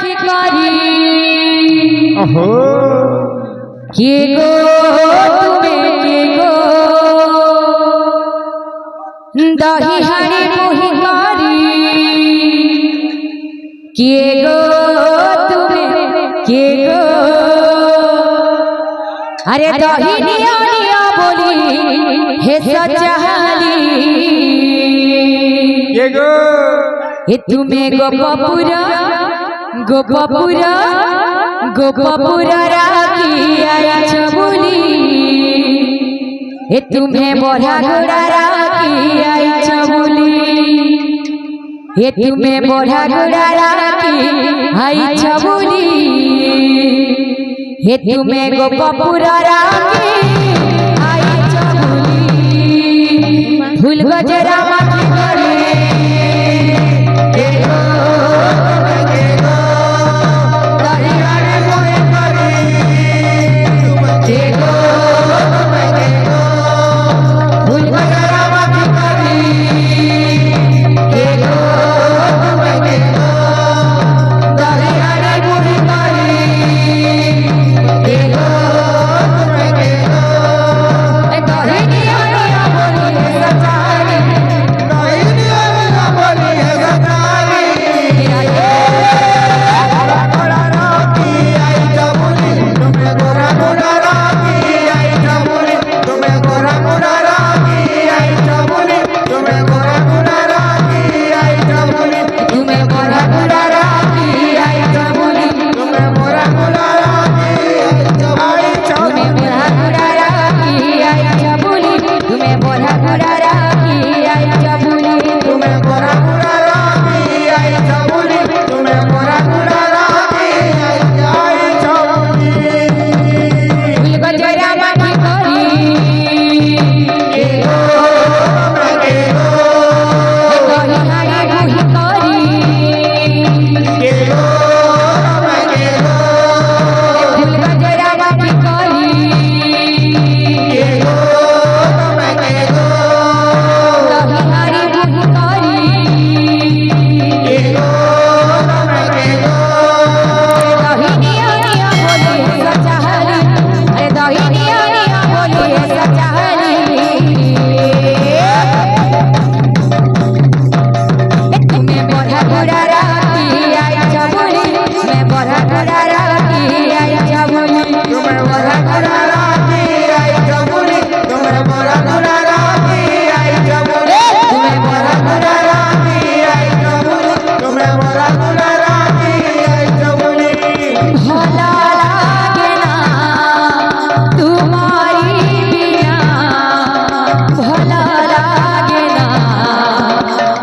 भिखारी ओहो के गो तुम्हें के गो दही हाड़ी भिखारी के गो तुम्हें के गो अरे दही निया निया बोली हे सचाली के गो हे तुम्हें गोपपुरा गोपपुरा गोपपुरा राखी आई छबुली हे तुम्हें बड़ा घोड़ा राखी आई छबुली हे तुम्हें बड़ा घोड़ा राखी आई छबुली हे तुम्हें गोपपुरा राखी आई छबुली फूल गजरा माखी करे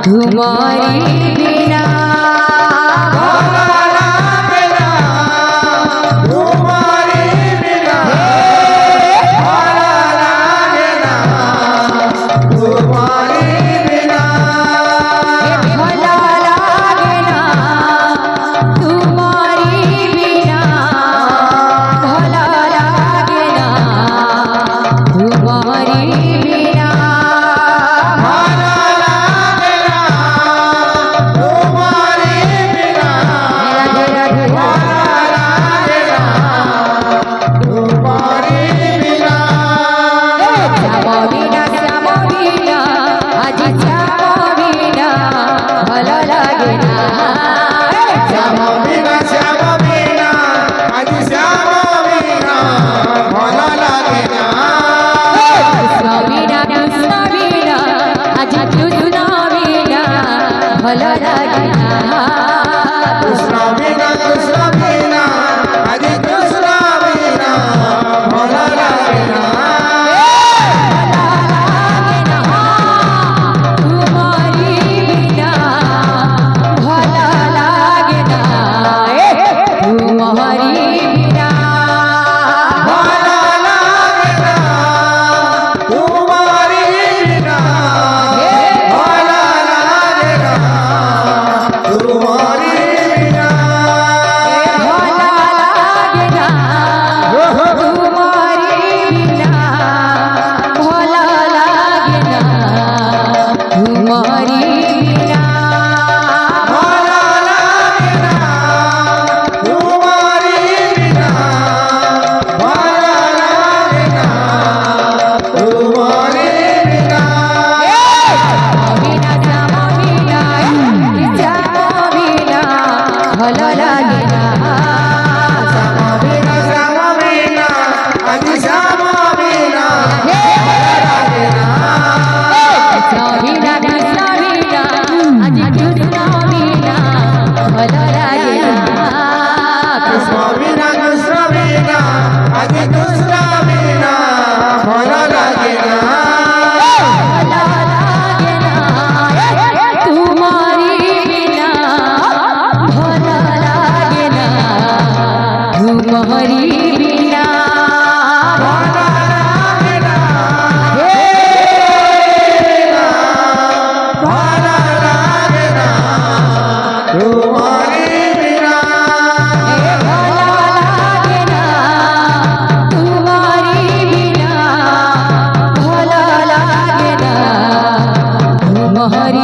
तुम्हारी बिना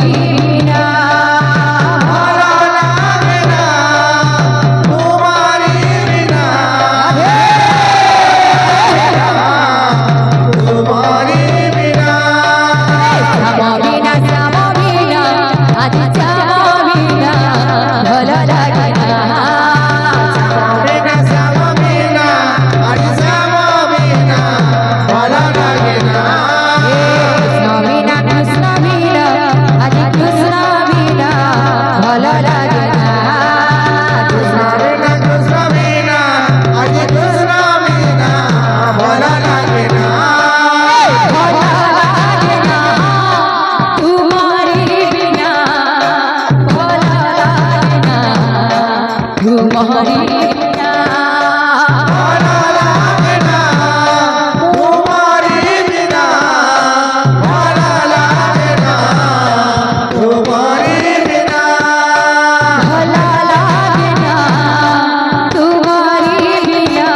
बिना मला लागे ना तुम्हारी बिना तुम्हारी बिना श्याम बिना आजी श्याम बिना भल लागे ना बिना श्याम बिना आणि श्याम बिना मला लागे ना कृष्ण बिना आजी कृष्ण बिना भल लागे ना कृष्ण बिना आणि कृष्ण बिना मला लागे ना तुम्हारी बिना भला लागे ना तुम्हारी बिना मला लागे ना तुम्हारी बिना मला लागे ना तुम्हारी बिना भला लागे ना तुम्हारी बिना भला लागे ना तुम्हारी बिना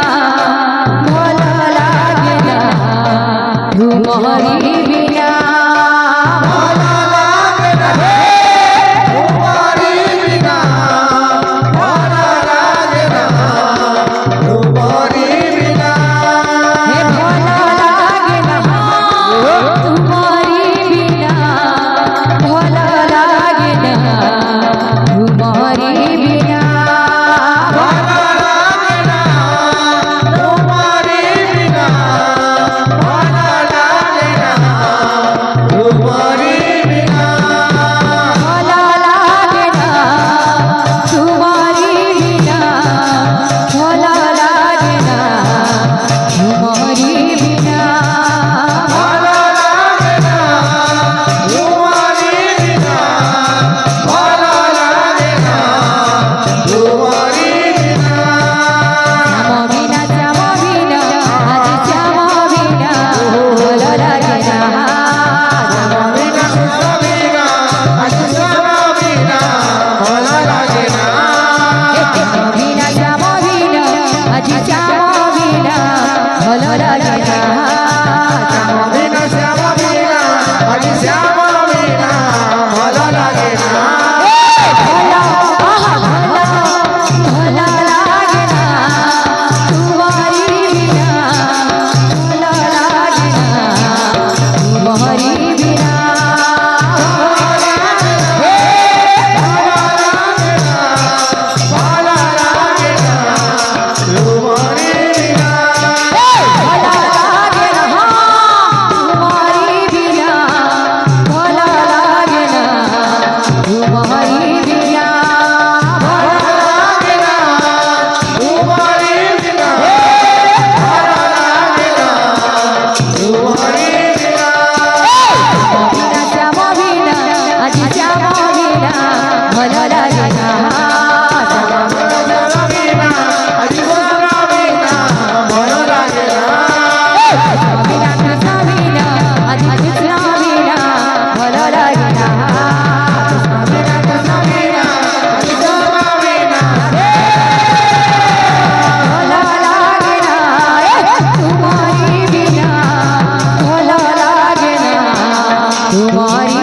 मला लागे ना तुम्हारी बिना मला लागे ना तुम्हारी बिना हे भला लागे ना तुम्हारी बिना भला लागे ना तुम्हारी बिना मला लागे ना तुम्हारी बिना मला लागे ना तुम्हारी बिना भला लागे ना तुम्हारी बिना भला लागे ना तुम्हारी बिना मला लागे ना तुम्हारी बिना मला लागे ना तुम्हारी बिना श्याम बिना आजी श्याम बिना भल लागे ना बिना बिना आणि श्याम बिना मला लागे ना बिना श्याम बिना आजी श्याम बिना भल लागे ना बिना श्याम बिना आणि श्याम बिना मला लागे ना भला भला लागे ना तुम्हारी बिना भला लागे ना तुम्हारी बिना मला लागे ना तुम्हारी बिना भला लागे ना तुम्हारी बिना भला लागे ना तुम्हारी बिना लागे ना तुम्हारी बिना मला लागे ना तुम्हारी बिना बिना श्याम बिना आजी श्याम बिना भल लागे ना बिना आणि कृष्ण बिना मला लागे ना बिना कृष्ण बिना आजी कृष्ण बिना भल लागे ना बिना कृष्ण बिना आणि श्याम बिना भला लागे ना तुम्हारी बिना भला लागे ना तुम्हारी